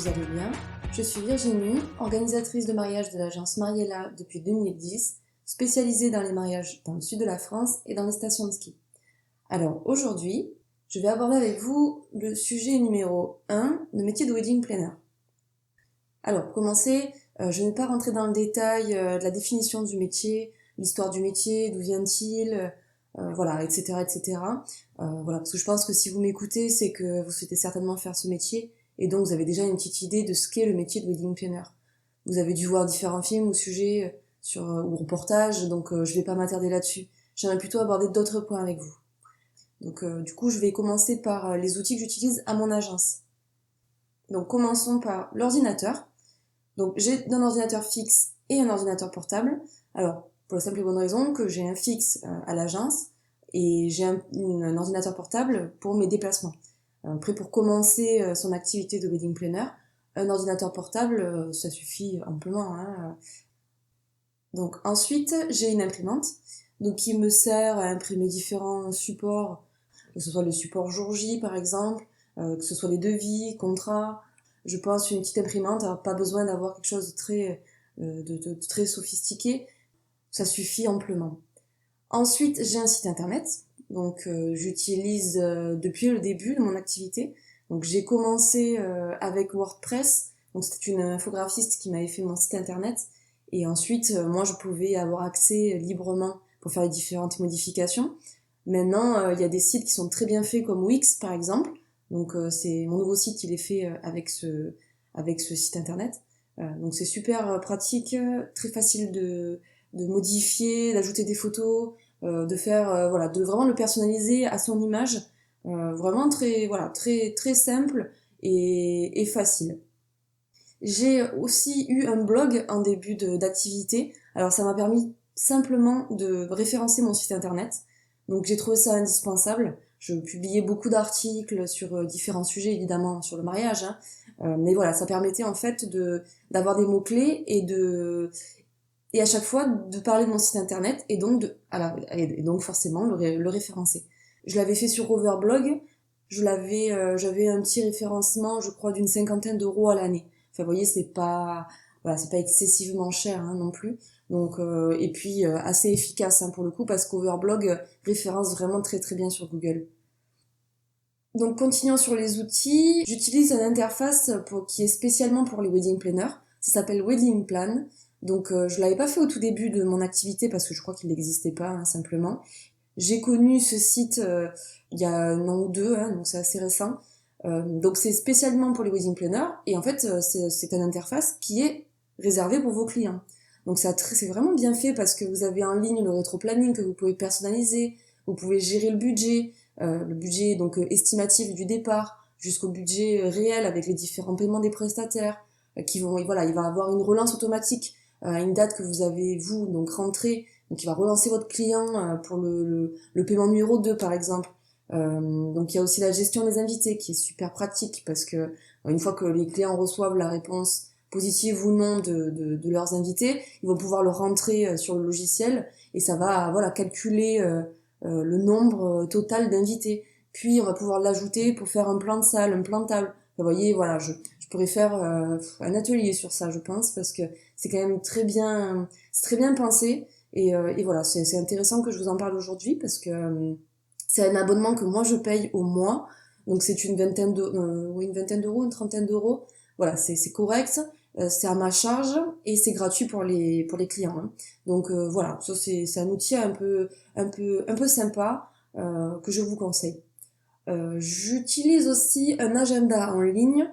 vous allez bien. Je suis Virginie, organisatrice de mariage de l'agence Mariella depuis 2010, spécialisée dans les mariages dans le sud de la France et dans les stations de ski. Alors aujourd'hui, je vais aborder avec vous le sujet numéro 1, le métier de wedding planner. Alors pour commencer, je ne vais pas rentrer dans le détail de la définition du métier, l'histoire du métier, d'où vient-il, voilà, etc., etc. Voilà, parce que je pense que si vous m'écoutez, c'est que vous souhaitez certainement faire ce métier, et donc vous avez déjà une petite idée de ce qu'est le métier de wedding planner. Vous avez dû voir différents films ou sujets ou reportages, donc je vais pas m'attarder là-dessus. J'aimerais plutôt aborder d'autres points avec vous. Donc du coup, je vais commencer par les outils que j'utilise à mon agence. Donc commençons par l'ordinateur. Donc j'ai un ordinateur fixe et un ordinateur portable. Alors, pour la simple et bonne raison que j'ai un fixe à l'agence et j'ai un ordinateur portable pour mes déplacements. Après, pour commencer son activité de wedding planner, un ordinateur portable, ça suffit amplement. Hein. Donc ensuite, j'ai une imprimante donc, qui me sert à imprimer différents supports, que ce soit le support jour J par exemple, que ce soit les devis, contrats. Je pense une petite imprimante, pas besoin d'avoir quelque chose de très sophistiqué, ça suffit amplement. Ensuite, j'ai un site internet, donc j'utilise depuis le début de mon activité. Donc j'ai commencé avec WordPress, donc c'était une infographiste qui m'avait fait mon site internet, et ensuite moi je pouvais avoir accès librement pour faire les différentes modifications. Maintenant, il y a des sites qui sont très bien faits comme Wix par exemple, donc c'est mon nouveau site, il est fait avec ce site internet. Donc c'est super pratique, très facile de modifier, d'ajouter des photos, de faire voilà, de vraiment le personnaliser à son image, vraiment très simple et facile. J'ai aussi eu un blog en début d'activité. Alors ça m'a permis simplement de référencer mon site internet. Donc j'ai trouvé ça indispensable. Je publiais beaucoup d'articles sur différents sujets, évidemment sur le mariage, hein. Mais voilà, ça permettait en fait d'avoir des mots-clés et à chaque fois de parler de mon site internet et donc forcément le référencer. Je l'avais fait sur Overblog, j'avais un petit référencement, je crois, d'une 50aine d'euros à l'année. Enfin, vous voyez, c'est pas excessivement cher hein, non plus. Donc et puis assez efficace hein, pour le coup parce qu'Overblog référence vraiment très très bien sur Google. Donc continuons sur les outils, j'utilise une interface qui est spécialement pour les wedding planners. Ça s'appelle Wedding Plan. Donc je l'avais pas fait au tout début de mon activité parce que je crois qu'il n'existait pas hein, simplement. J'ai connu ce site il y a un an ou deux, hein, donc c'est assez récent. Donc c'est spécialement pour les wedding planners et en fait c'est une interface qui est réservée pour vos clients. Donc c'est vraiment bien fait parce que vous avez en ligne le rétro-planning que vous pouvez personnaliser, vous pouvez gérer le budget donc estimatif du départ jusqu'au budget réel avec les différents paiements des prestataires il va avoir une relance automatique à une date que vous avez vous donc rentré, donc il va relancer votre client pour le paiement numéro 2 par exemple. Donc il y a aussi la gestion des invités qui est super pratique parce que une fois que les clients reçoivent la réponse positive ou non de leurs invités, ils vont pouvoir le rentrer sur le logiciel et ça va calculer le nombre total d'invités. Puis on va pouvoir l'ajouter pour faire un plan de salle, un plan de table. Vous voyez, voilà, je pourrais faire un atelier sur ça, je pense, parce que c'est quand même c'est très bien pensé. Et voilà, c'est intéressant que je vous en parle aujourd'hui parce que c'est un abonnement que moi je paye au mois. Donc c'est une vingtaine d'euros, une trentaine d'euros. Voilà, c'est correct. C'est à ma charge et c'est gratuit pour les clients. Hein. Donc voilà, ça c'est un outil un peu sympa que je vous conseille. J'utilise aussi un agenda en ligne.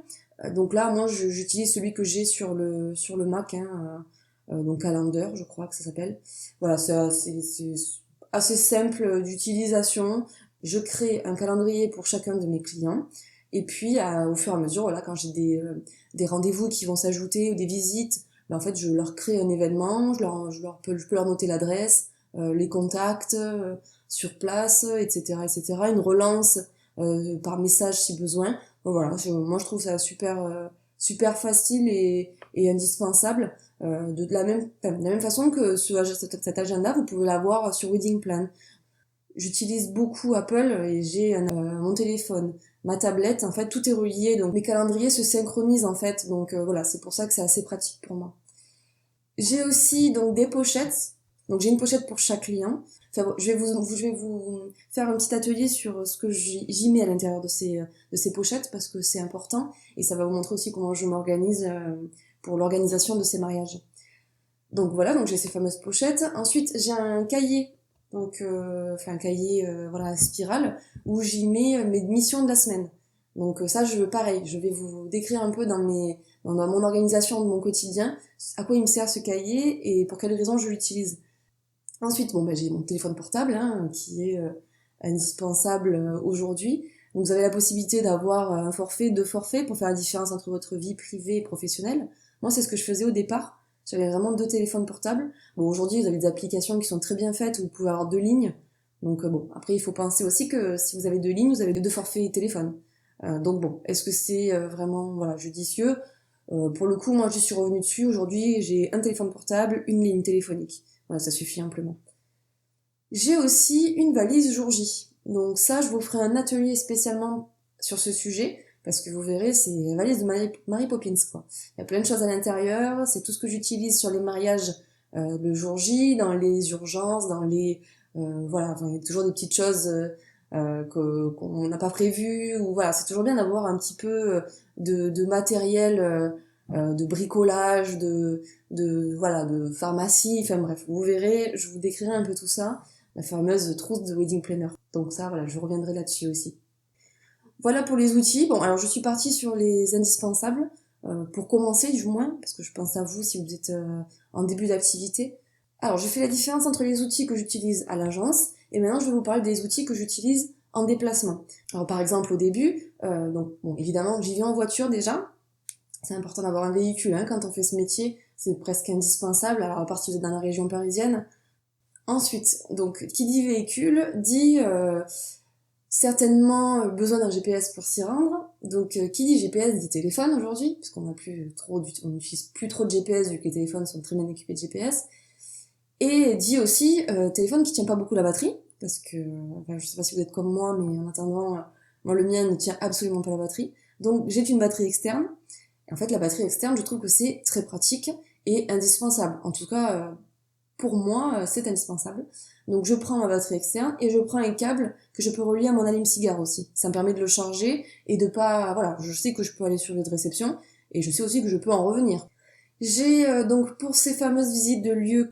Donc là, moi, j'utilise celui que j'ai sur le Mac, hein, donc Calendar, je crois que ça s'appelle. Voilà, c'est assez simple d'utilisation. Je crée un calendrier pour chacun de mes clients. Et puis, au fur et à mesure, voilà, quand j'ai des rendez-vous qui vont s'ajouter ou des visites, ben, en fait, je leur crée un événement, je peux leur noter l'adresse, les contacts sur place, etc., etc. Une relance par message si besoin. Donc voilà, moi je trouve ça super facile et indispensable. De la même façon que cet agenda, vous pouvez l'avoir sur Wedding Plan. J'utilise beaucoup Apple et j'ai mon téléphone. ma tablette, en fait, tout est relié, donc mes calendriers se synchronisent, en fait, donc voilà, c'est pour ça que c'est assez pratique pour moi. J'ai aussi donc des pochettes, donc j'ai une pochette pour chaque client. Enfin, bon, je vais vous faire un petit atelier sur ce que j'y mets à l'intérieur de ces pochettes, parce que c'est important, et ça va vous montrer aussi comment je m'organise pour l'organisation de ces mariages. Donc voilà, donc j'ai ces fameuses pochettes. Ensuite, j'ai un cahier, donc un cahier voilà spirale où j'y mets mes missions de la semaine. Donc ça, pareil, je vais vous décrire un peu dans mon organisation de mon quotidien à quoi il me sert ce cahier et pour quelles raisons je l'utilise. Ensuite, bon j'ai mon téléphone portable hein, qui est indispensable aujourd'hui. Donc vous avez la possibilité d'avoir un forfait, deux forfaits pour faire la différence entre votre vie privée et professionnelle. Moi, c'est ce que je faisais au départ. J'avais vraiment deux téléphones portables. Bon, aujourd'hui, vous avez des applications qui sont très bien faites où vous pouvez avoir deux lignes. Donc bon, après, il faut penser aussi que si vous avez deux lignes, vous avez deux forfaits téléphone. Donc bon, est-ce que c'est vraiment voilà judicieux Pour le coup, moi, je suis revenue dessus. Aujourd'hui, j'ai un téléphone portable, une ligne téléphonique. Voilà, ça suffit amplement. J'ai aussi une valise jour J. Donc ça, je vous ferai un atelier spécialement sur ce sujet, parce que vous verrez, c'est la valise de Mary Poppins, quoi. Il y a plein de choses à l'intérieur, c'est tout ce que j'utilise sur les mariages le jour J, dans les urgences, dans les... voilà, enfin, il y a toujours des petites choses qu'on n'a pas prévues, ou voilà, c'est toujours bien d'avoir un petit peu de matériel, de bricolage, voilà, de pharmacie, enfin bref, vous verrez, je vous décrirai un peu tout ça, la fameuse trousse de wedding planner. Donc ça, voilà, je reviendrai là-dessus aussi. Voilà pour les outils. Bon, alors je suis partie sur les indispensables, pour commencer du moins, parce que je pense à vous si vous êtes en début d'activité. Alors, je fais la différence entre les outils que j'utilise à l'agence, et maintenant je vais vous parler des outils que j'utilise en déplacement. Alors par exemple au début, donc bon, évidemment j'y vais en voiture déjà. C'est important d'avoir un véhicule hein, quand on fait ce métier, c'est presque indispensable, alors à part si vous êtes dans la région parisienne. Ensuite, donc qui dit véhicule dit certainement besoin d'un GPS pour s'y rendre. Donc qui dit GPS dit téléphone aujourd'hui, puisqu'on on n'utilise plus trop de GPS vu que les téléphones sont très bien équipés de GPS. Et dit aussi téléphone qui tient pas beaucoup la batterie, parce que enfin, je sais pas si vous êtes comme moi, mais en attendant, moi le mien ne tient absolument pas la batterie. Donc j'ai une batterie externe. Et en fait, la batterie externe, je trouve que c'est très pratique et indispensable. En tout cas, pour moi, c'est indispensable. Donc je prends ma batterie externe et je prends un câble que je peux relier à mon allume-cigare aussi. Ça me permet de le charger et de pas... Voilà, je sais que je peux aller sur le lieu de réception et je sais aussi que je peux en revenir. J'ai donc pour ces fameuses visites de lieux,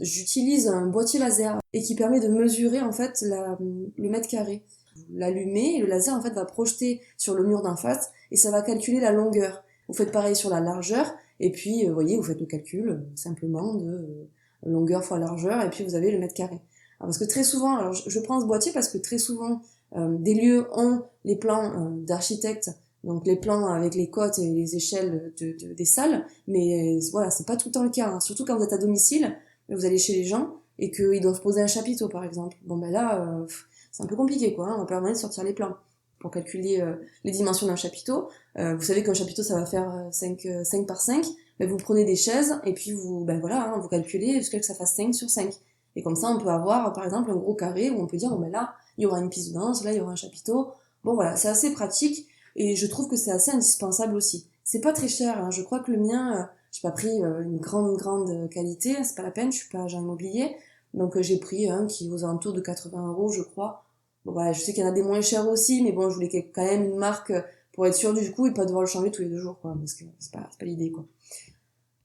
j'utilise un boîtier laser et qui permet de mesurer en fait le mètre carré. Vous l'allumez et le laser en fait va projeter sur le mur d'en face et ça va calculer la longueur. Vous faites pareil sur la largeur et puis vous voyez, vous faites le calcul simplement de longueur fois largeur et puis vous avez le mètre carré. Alors, parce que très souvent, alors je prends ce boîtier parce que très souvent des lieux ont les plans d'architectes, donc les plans avec les cotes et les échelles des salles, mais voilà, c'est pas tout le temps le cas, hein. Surtout quand vous êtes à domicile, vous allez chez les gens et qu'ils doivent poser un chapiteau par exemple. Bon ben là, c'est un peu compliqué quoi, hein. On va permettre de sortir les plans pour calculer les dimensions d'un chapiteau. Vous savez qu'un chapiteau ça va faire 5 par 5, mais vous prenez des chaises et puis ben voilà, hein, vous calculez jusqu'à ce que ça fasse 5 sur 5. Et comme ça on peut avoir par exemple un gros carré où on peut dire bon ben là il y aura une piste de danse, là il y aura un chapiteau. Bon voilà, c'est assez pratique et je trouve que c'est assez indispensable aussi. C'est pas très cher, hein. Je crois que le mien, j'ai pas pris une grande qualité, c'est pas la peine, je suis pas agent immobilier, donc j'ai pris un qui est aux alentours de 80 € je crois. Bon voilà, je sais qu'il y en a des moins chers aussi, mais bon je voulais quand même une marque pour être sûr du coup et pas devoir le changer tous les 2 jours quoi, parce que c'est pas l'idée quoi.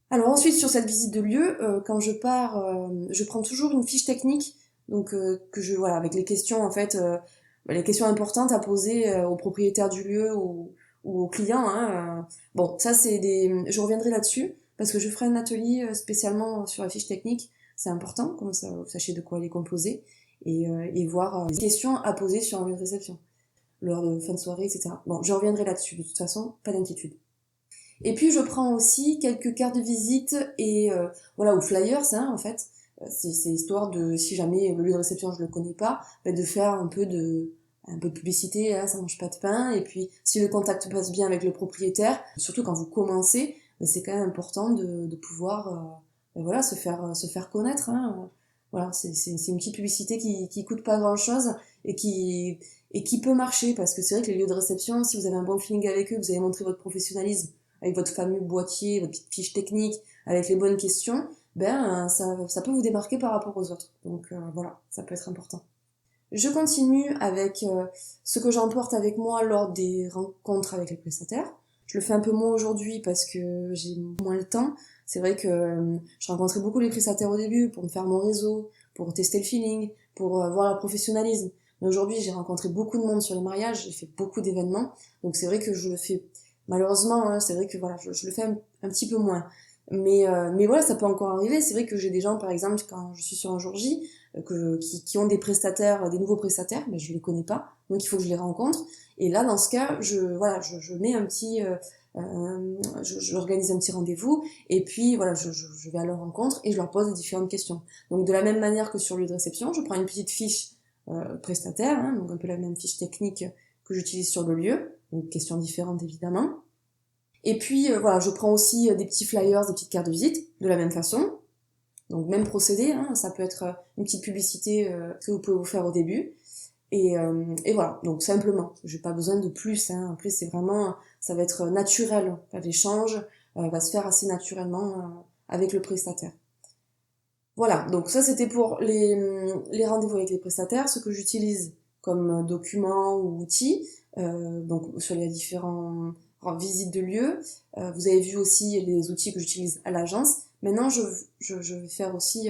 Alors ensuite sur cette visite de lieu, quand je pars, je prends toujours une fiche technique, donc voilà avec les questions en fait, les questions importantes à poser au propriétaire du lieu ou au client. Hein, bon ça je reviendrai là-dessus parce que je ferai un atelier spécialement sur la fiche technique. C'est important, comme ça vous sachez de quoi elle est composée et voir les questions à poser sur un lieu de réception, lors de fin de soirée, etc. Bon, je reviendrai là-dessus de toute façon, pas d'inquiétude. Et puis je prends aussi quelques cartes de visite et voilà ou flyers hein, en fait. C'est histoire de si jamais le lieu de réception je le connais pas, de faire un peu de publicité, hein, ça mange pas de pain. Et puis si le contact passe bien avec le propriétaire, surtout quand vous commencez, c'est quand même important de pouvoir voilà se faire connaître. Hein. Voilà, c'est une petite publicité qui coûte pas grand chose et qui peut marcher, parce que c'est vrai que les lieux de réception, si vous avez un bon feeling avec eux, vous avez montré votre professionnalisme avec votre fameux boîtier, votre petite fiche technique, avec les bonnes questions, ça peut vous démarquer par rapport aux autres. Donc voilà, ça peut être important. Je continue avec ce que j'emporte avec moi lors des rencontres avec les prestataires. Je le fais un peu moins aujourd'hui parce que j'ai moins le temps. C'est vrai que je rencontrais beaucoup les prestataires au début pour me faire mon réseau, pour tester le feeling, pour voir leur professionnalisme. Mais aujourd'hui, j'ai rencontré beaucoup de monde sur les mariages, j'ai fait beaucoup d'événements. Donc c'est vrai que je le fais, malheureusement, hein, c'est vrai que voilà, je le fais un petit peu moins. Mais voilà, ça peut encore arriver. C'est vrai que j'ai des gens, par exemple, quand je suis sur un jour J, qui ont des prestataires, des nouveaux prestataires, mais je les connais pas, donc il faut que je les rencontre. Et là, dans ce cas, je mets un petit, j'organise un petit rendez-vous, et puis voilà, je vais à leur rencontre et je leur pose des différentes questions. Donc de la même manière que sur le lieu de réception, je prends une petite fiche prestataire, hein, donc un peu la même fiche technique que j'utilise sur le lieu, donc questions différentes évidemment. Et puis voilà, je prends aussi des petits flyers, des petites cartes de visite, de la même façon. Donc même procédé, hein, ça peut être une petite publicité que vous pouvez vous faire au début. Et voilà, donc simplement, j'ai pas besoin de plus. Hein. Après c'est vraiment, ça va être naturel. L'échange va se faire assez naturellement avec le prestataire. Voilà, donc ça c'était pour les rendez-vous avec les prestataires, ce que j'utilise comme document ou outil, donc sur les différents visites de lieux. Vous avez vu aussi les outils que j'utilise à l'agence. Maintenant, je vais faire aussi,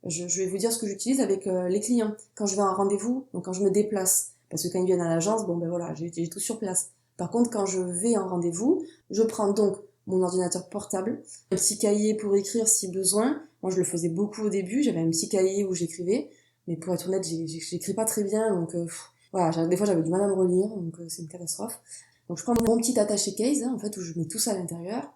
je vais vous dire ce que j'utilise avec les clients quand je vais à un rendez-vous, donc quand je me déplace. Parce que quand ils viennent à l'agence, bon ben voilà, j'ai tout sur place. Par contre, quand je vais à un rendez-vous, je prends donc mon ordinateur portable, un petit cahier pour écrire si besoin. Moi, je le faisais beaucoup au début, j'avais un petit cahier où j'écrivais, mais pour être honnête, j'écris pas très bien, donc voilà, des fois j'avais du mal à me relire, donc c'est une catastrophe. Donc je prends mon petit attaché case, hein, en fait, où je mets tout ça à l'intérieur.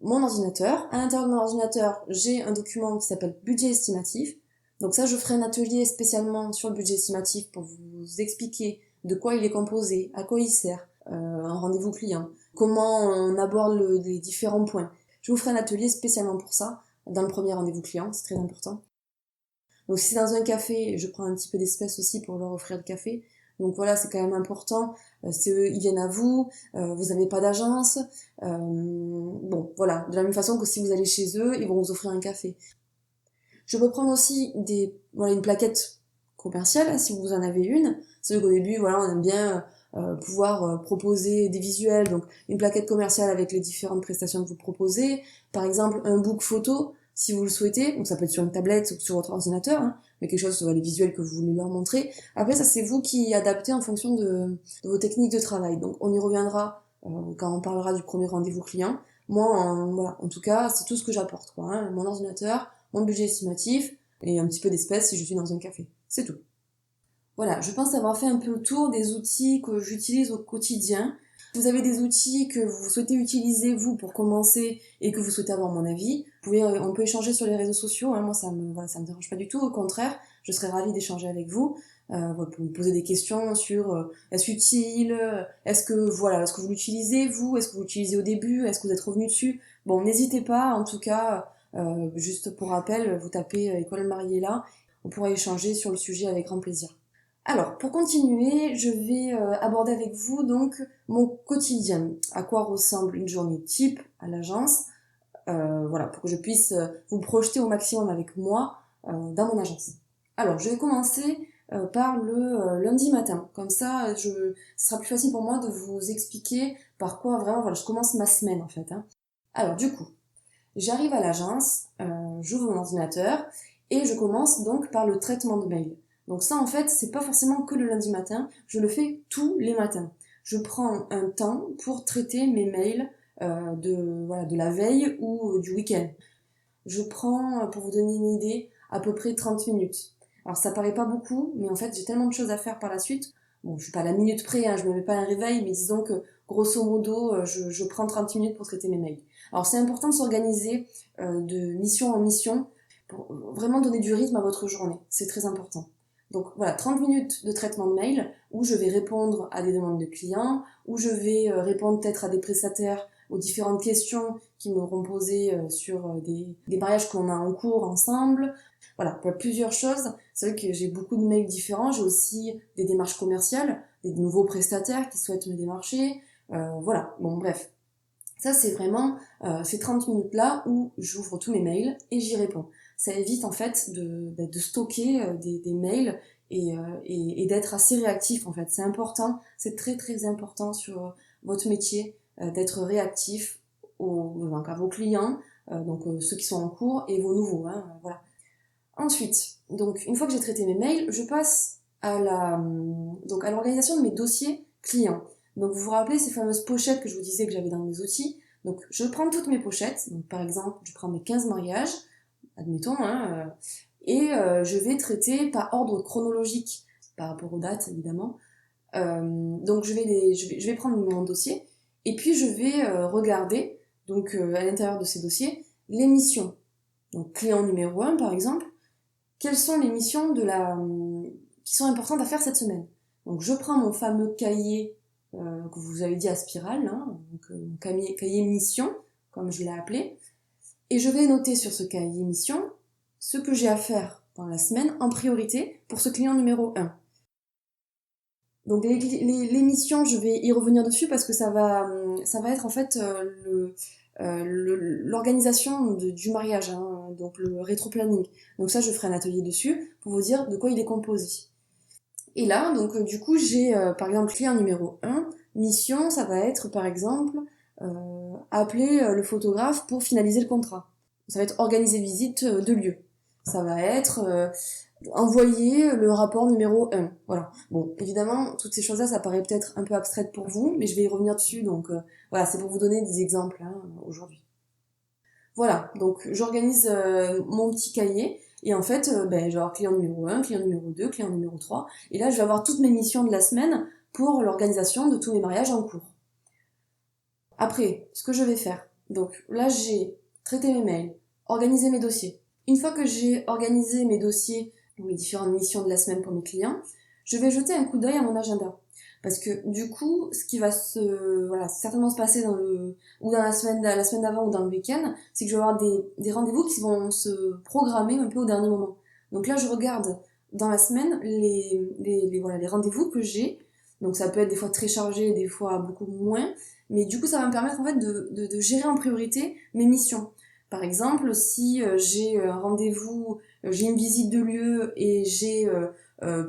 Mon ordinateur. À l'intérieur de mon ordinateur, j'ai un document qui s'appelle budget estimatif. Donc ça, je ferai un atelier spécialement sur le budget estimatif pour vous expliquer de quoi il est composé, à quoi il sert, un rendez-vous client, comment on aborde les différents points. Je vous ferai un atelier spécialement pour ça, dans le premier rendez-vous client, c'est très important. Donc si c'est dans un café, je prends un petit peu d'espèces aussi pour leur offrir le café. Donc voilà, c'est quand même important. C'est eux, ils viennent à vous, vous n'avez pas d'agence. Bon, voilà, de la même façon que si vous allez chez eux, ils vont vous offrir un café. Je peux prendre aussi une plaquette commerciale, hein, si vous en avez une. C'est qu'au début, voilà, on aime bien pouvoir proposer des visuels. Donc une plaquette commerciale avec les différentes prestations que vous proposez. Par exemple, un book photo, si vous le souhaitez. Donc ça peut être sur une tablette ou sur votre ordinateur, hein, mais quelque chose sur les visuels que vous voulez leur montrer. Après, ça c'est vous qui adaptez en fonction de vos techniques de travail. Donc on y reviendra quand on parlera du premier rendez-vous client. Moi, voilà, en tout cas, c'est tout ce que j'apporte, quoi, hein. Mon ordinateur, mon budget estimatif et un petit peu d'espèces si je suis dans un café. C'est tout. Voilà, je pense avoir fait un peu le tour des outils que j'utilise au quotidien. Si vous avez des outils que vous souhaitez utiliser, vous, pour commencer, et que vous souhaitez avoir mon avis, on peut échanger sur les réseaux sociaux, hein. Moi, ça me dérange pas du tout, au contraire, je serais ravie d'échanger avec vous, pour me poser des questions sur est-ce utile, est-ce que vous l'utilisez, vous, est-ce que vous l'utilisez au début, est-ce que vous êtes revenu dessus. Bon, n'hésitez pas, en tout cas, juste pour rappel, vous tapez École Mariella, on pourra échanger sur le sujet avec grand plaisir. Alors, pour continuer, je vais aborder avec vous donc mon quotidien. À quoi ressemble une journée type à l'agence, voilà, pour que je puisse vous projeter au maximum avec moi dans mon agence. Alors, je vais commencer par le lundi matin. Comme ça, ce sera plus facile pour moi de vous expliquer par quoi vraiment, voilà, je commence ma semaine en fait, hein. Alors, du coup, j'arrive à l'agence, j'ouvre mon ordinateur et je commence donc par le traitement de mail. Donc ça en fait, c'est pas forcément que le lundi matin, je le fais tous les matins. Je prends un temps pour traiter mes mails de la veille ou du week-end. Je prends, pour vous donner une idée, à peu près 30 minutes. Alors ça paraît pas beaucoup, mais en fait j'ai tellement de choses à faire par la suite. Bon, je suis pas à la minute près, hein, je me mets pas un réveil, mais disons que grosso modo, je prends 30 minutes pour traiter mes mails. Alors c'est important de s'organiser de mission en mission pour vraiment donner du rythme à votre journée. C'est très important. Donc voilà, 30 minutes de traitement de mail où je vais répondre à des demandes de clients, où je vais répondre peut-être à des prestataires aux différentes questions qui m'auront posées sur des mariages qu'on a en cours ensemble. Voilà, plusieurs choses. C'est vrai que j'ai beaucoup de mails différents. J'ai aussi des démarches commerciales, des nouveaux prestataires qui souhaitent me démarcher. Voilà, bon bref. Ça, c'est vraiment ces 30 minutes-là où j'ouvre tous mes mails et j'y réponds. Ça évite en fait de stocker des mails et d'être assez réactif en fait. C'est important, c'est très très important sur votre métier d'être réactif donc à vos clients, ceux qui sont en cours et vos nouveaux. Voilà. Ensuite, donc une fois que j'ai traité mes mails, je passe à l'organisation de mes dossiers clients. Donc vous vous rappelez ces fameuses pochettes que je vous disais que j'avais dans mes outils. Donc je prends toutes mes pochettes, donc par exemple je prends mes 15 mariages, admettons, je vais traiter par ordre chronologique, par rapport aux dates évidemment. Donc je vais prendre mon dossier et puis je vais regarder à l'intérieur de ces dossiers les missions. Donc client numéro 1 par exemple, quelles sont les missions qui sont importantes à faire cette semaine. Donc je prends mon fameux cahier que vous avez dit à spirale, mon cahier mission, comme je l'ai appelé, et je vais noter sur ce cahier mission ce que j'ai à faire dans la semaine en priorité pour ce client numéro 1. Donc les missions, je vais y revenir dessus parce que ça va être en fait l'organisation du mariage, donc le rétro-planning. Donc ça, je ferai un atelier dessus pour vous dire de quoi il est composé. Et là, donc du coup, j'ai par exemple client numéro 1, mission, ça va être par exemple appeler le photographe pour finaliser le contrat. Ça va être organiser visite de lieu. Ça va être envoyer le rapport numéro 1. Voilà. Bon, évidemment, toutes ces choses-là, ça paraît peut-être un peu abstraite pour vous, mais je vais y revenir dessus, donc voilà, c'est pour vous donner des exemples aujourd'hui. Voilà, donc j'organise mon petit cahier, et en fait, je vais avoir client numéro 1, client numéro 2, client numéro 3, et là, je vais avoir toutes mes missions de la semaine pour l'organisation de tous mes mariages en cours. Après, ce que je vais faire, donc là, j'ai traité mes mails, organisé mes dossiers. Une fois que j'ai organisé mes dossiers, les différentes missions de la semaine pour mes clients, je vais jeter un coup d'œil à mon agenda. Parce que du coup, ce qui va certainement se passer dans la semaine d'avant ou dans le week-end, c'est que je vais avoir des rendez-vous qui vont se programmer un peu au dernier moment. Donc là, je regarde dans la semaine les rendez-vous que j'ai. Donc ça peut être des fois très chargé, des fois beaucoup moins. Mais du coup, ça va me permettre en fait de gérer en priorité mes missions. Par exemple, si j'ai un rendez-vous, j'ai une visite de lieu et j'ai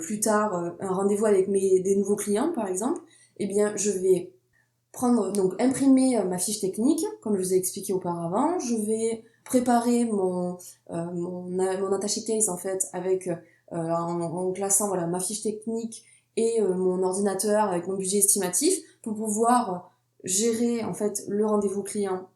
plus tard un rendez-vous avec des nouveaux clients par exemple, eh bien je vais imprimer ma fiche technique comme je vous ai expliqué auparavant. Je vais préparer mon attaché case en fait avec en classant ma fiche technique et mon ordinateur avec mon budget estimatif pour pouvoir gérer en fait le rendez-vous client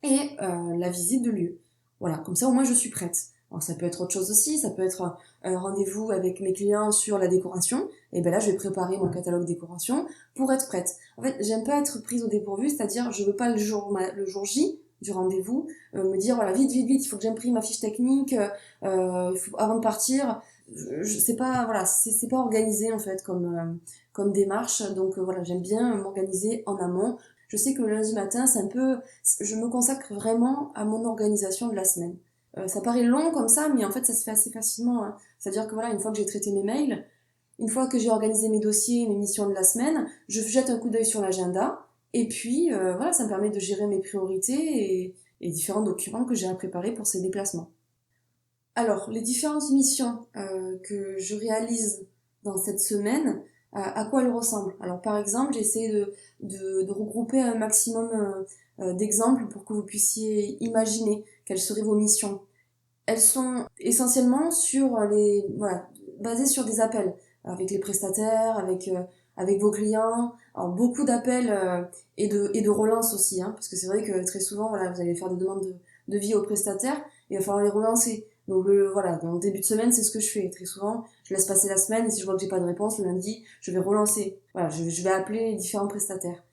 et la visite de lieu. Voilà, comme ça au moins je suis prête. Alors ça peut être autre chose aussi, ça peut être un rendez-vous avec mes clients sur la décoration, et ben là je vais préparer mon catalogue décoration pour être prête. En fait, j'aime pas être prise au dépourvu, c'est-à-dire je veux pas le jour J du rendez-vous me dire voilà vite, il faut que j'imprime ma fiche technique avant de partir. C'est pas c'est pas organisé en fait comme démarche, donc voilà, j'aime bien m'organiser en amont. Je sais que le lundi matin, je me consacre vraiment à mon organisation de la semaine. Ça paraît long comme ça, mais en fait, ça se fait assez facilement. C'est-à-dire que voilà, une fois que j'ai traité mes mails, une fois que j'ai organisé mes dossiers, mes missions de la semaine, je jette un coup d'œil sur l'agenda, et puis ça me permet de gérer mes priorités et différents documents que j'ai à préparer pour ces déplacements. Alors, les différentes missions que je réalise dans cette semaine, à quoi elles ressemblent. Alors par exemple, j'ai essayé de regrouper un maximum d'exemples pour que vous puissiez imaginer quelles seraient vos missions. Elles sont essentiellement basées sur des appels avec les prestataires, avec vos clients. Alors beaucoup d'appels et de relances aussi, parce que c'est vrai que très souvent, vous allez faire des demandes de vie aux prestataires et il va falloir les relancer. Donc dans le début de semaine, c'est ce que je fais. Très souvent, je laisse passer la semaine et si je vois que j'ai pas de réponse le lundi, je vais relancer. Voilà, je vais appeler les différents prestataires.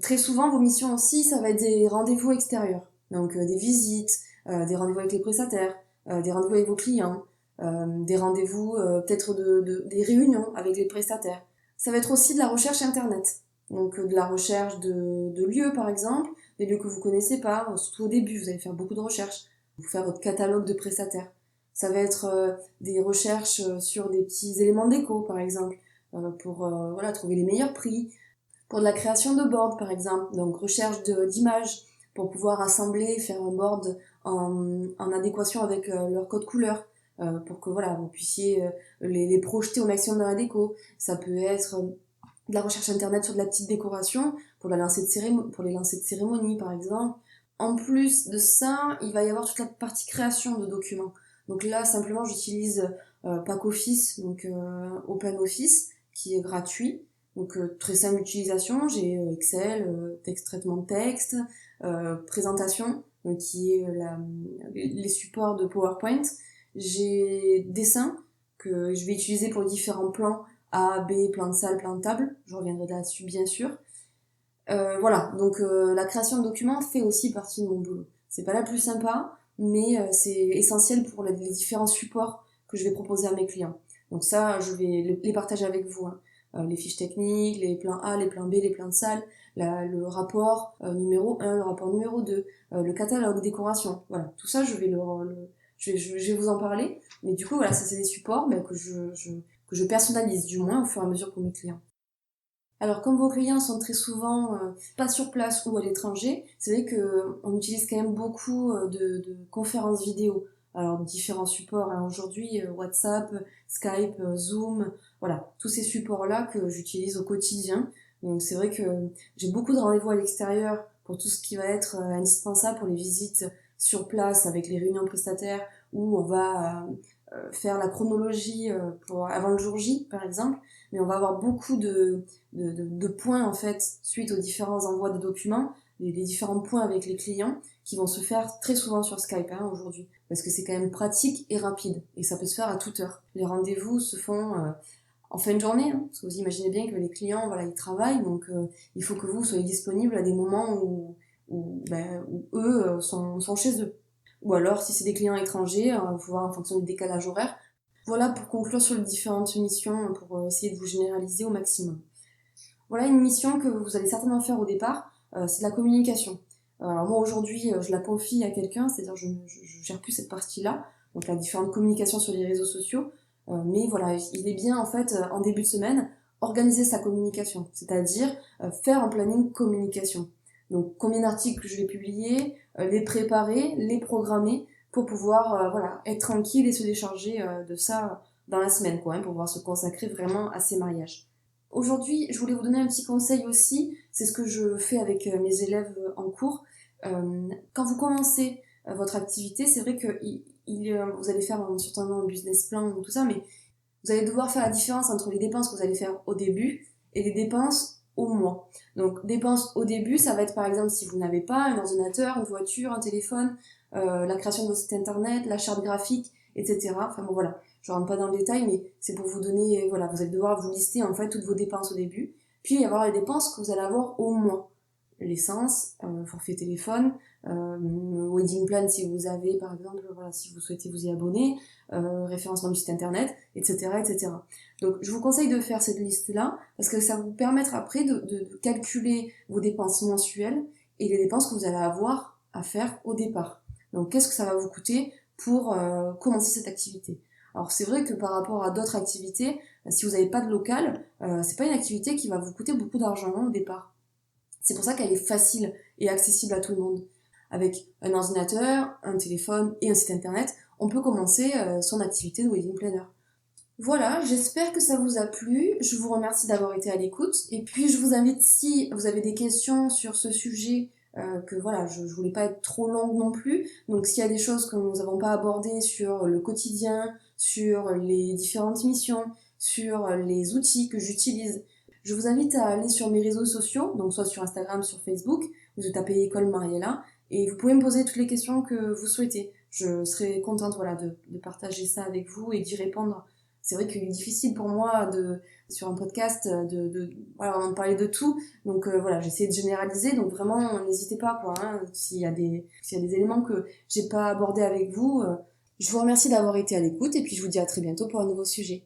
Très souvent, vos missions aussi, ça va être des rendez-vous extérieurs. Donc des visites, des rendez-vous avec les prestataires, des rendez-vous avec vos clients, des rendez-vous peut-être des réunions avec les prestataires. Ça va être aussi de la recherche internet. Donc de la recherche de lieux par exemple, des lieux que vous connaissez pas, surtout au début, vous allez faire beaucoup de recherches. Vous faire votre catalogue de prestataires. Ça va être des recherches sur des petits éléments déco par exemple, pour voilà, trouver les meilleurs prix. Pour de la création de boards par exemple, donc recherche d'images pour pouvoir assembler et faire un board en adéquation avec leur code couleur. Pour que voilà, vous puissiez les projeter au maximum dans la déco. Ça peut être de la recherche internet sur de la petite décoration pour, pour les lancers de cérémonie par exemple. En plus de ça, il va y avoir toute la partie création de documents. Donc là, simplement, j'utilise Pack Office, donc Open Office, qui est gratuit. Donc très simple d'utilisation, j'ai Excel, traitement de texte, présentation, donc, qui est les supports de PowerPoint. J'ai dessin que je vais utiliser pour les différents plans A, B, plan de salle, plan de table. Je reviendrai là-dessus bien sûr. Voilà, donc la création de documents fait aussi partie de mon boulot. C'est pas la plus sympa, mais c'est essentiel pour les différents supports que je vais proposer à mes clients. Donc ça, je vais les partager avec vous, hein. Les fiches techniques, les plans A, les plans B, les plans de salle, le rapport numéro 1, le rapport numéro 2, le catalogue, décoration. Voilà, tout ça, je vais je vais vous en parler. Mais du coup, voilà, ça c'est des supports que je personnalise, du moins au fur et à mesure pour mes clients. Alors, comme vos clients sont très souvent pas sur place ou à l'étranger, c'est vrai qu'on utilise quand même beaucoup de conférences vidéo. Alors, différents supports, hein. Aujourd'hui, WhatsApp, Skype, Zoom, voilà, tous ces supports-là que j'utilise au quotidien. Donc, c'est vrai que j'ai beaucoup de rendez-vous à l'extérieur pour tout ce qui va être indispensable pour les visites sur place avec les réunions prestataires où on va faire la chronologie avant le jour J, par exemple. Mais on va avoir beaucoup de points en fait suite aux différents envois de documents, les différents points avec les clients qui vont se faire très souvent sur Skype aujourd'hui parce que c'est quand même pratique et rapide et ça peut se faire à toute heure. Les rendez-vous se font en fin de journée, hein, parce que vous imaginez bien que les clients voilà ils travaillent donc il faut que vous soyez disponible à des moments où eux sont chez eux. Ou alors si c'est des clients étrangers, on va voir en fonction du décalage horaire. Voilà pour conclure sur les différentes missions, pour essayer de vous généraliser au maximum. Voilà une mission que vous allez certainement faire au départ, c'est de la communication. Alors moi aujourd'hui, je la confie à quelqu'un, c'est-à-dire je gère plus cette partie-là, donc la différente communication sur les réseaux sociaux, mais voilà, il est bien en fait en début de semaine organiser sa communication, c'est-à-dire faire un planning communication. Donc combien d'articles je vais publier, les préparer, les programmer pour pouvoir voilà être tranquille et se décharger de ça dans la semaine quoi, hein, pour pouvoir se consacrer vraiment à ces mariages. Aujourd'hui, je voulais vous donner un petit conseil aussi, c'est ce que je fais avec mes élèves en cours. Quand vous commencez votre activité, c'est vrai que vous allez faire certainement un business plan ou tout ça, mais vous allez devoir faire la différence entre les dépenses que vous allez faire au début et les dépenses au mois. Donc, dépenses au début, ça va être par exemple si vous n'avez pas un ordinateur, une voiture, un téléphone, la création de votre site internet, la charte graphique, etc. Enfin bon, voilà. Je rentre pas dans le détail, mais c'est pour vous donner, voilà, vous allez devoir vous lister en fait toutes vos dépenses au début, puis il y avoir les dépenses que vous allez avoir au mois. L'essence, forfait téléphone, wedding plan si vous avez par exemple, voilà, si vous souhaitez vous y abonner, référencement du site internet, etc., etc. Donc je vous conseille de faire cette liste-là parce que ça vous permettra après de calculer vos dépenses mensuelles et les dépenses que vous allez avoir à faire au départ. Donc qu'est-ce que ça va vous coûter pour commencer cette activité? Alors c'est vrai que par rapport à d'autres activités, si vous n'avez pas de local, c'est pas une activité qui va vous coûter beaucoup d'argent au départ. C'est pour ça qu'elle est facile et accessible à tout le monde. Avec un ordinateur, un téléphone et un site internet, on peut commencer son activité de wedding planner. Voilà, j'espère que ça vous a plu. Je vous remercie d'avoir été à l'écoute. Et puis je vous invite, si vous avez des questions sur ce sujet, que voilà, je voulais pas être trop longue non plus. Donc s'il y a des choses que nous n'avons pas abordées sur le quotidien, sur les différentes missions, sur les outils que j'utilise, je vous invite à aller sur mes réseaux sociaux, donc soit sur Instagram, sur Facebook, vous tapez École Mariella, et vous pouvez me poser toutes les questions que vous souhaitez. Je serai contente voilà, de partager ça avec vous et d'y répondre. C'est vrai qu'il est difficile pour moi sur un podcast voilà, vraiment de parler de tout. Donc voilà, j'essaie de généraliser. Donc vraiment, n'hésitez pas quoi, hein, s'il y a des éléments que j'ai pas abordés avec vous. Je vous remercie d'avoir été à l'écoute et puis je vous dis à très bientôt pour un nouveau sujet.